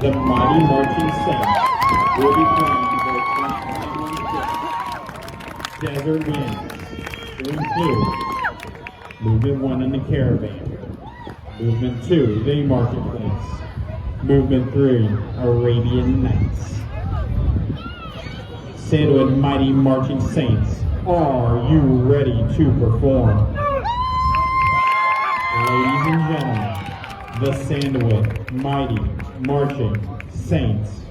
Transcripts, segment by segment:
The Mighty Marching Saints will be playing their Desert Winds. To include Movement 1 in the Caravan, Movement 2, the Marketplace, Movement 3, Arabian Nights. Sandalwood Mighty Marching Saints, are you ready to perform? Ladies and gentlemen, the Sandalwood Mighty Marching Saints.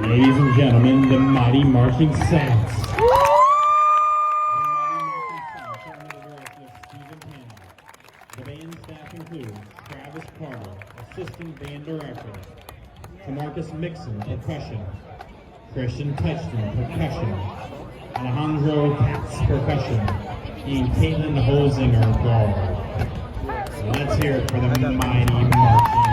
Ladies and gentlemen, the Mighty Marching Saints. The band staff includes Travis Carter, Assistant Band Director, Tamarcus Mixon, Percussion, Christian Touchton, Percussion, Alejandro Katz, Percussion, and Caitlin Holzinger, Guard. So let's hear it for the Mighty Marching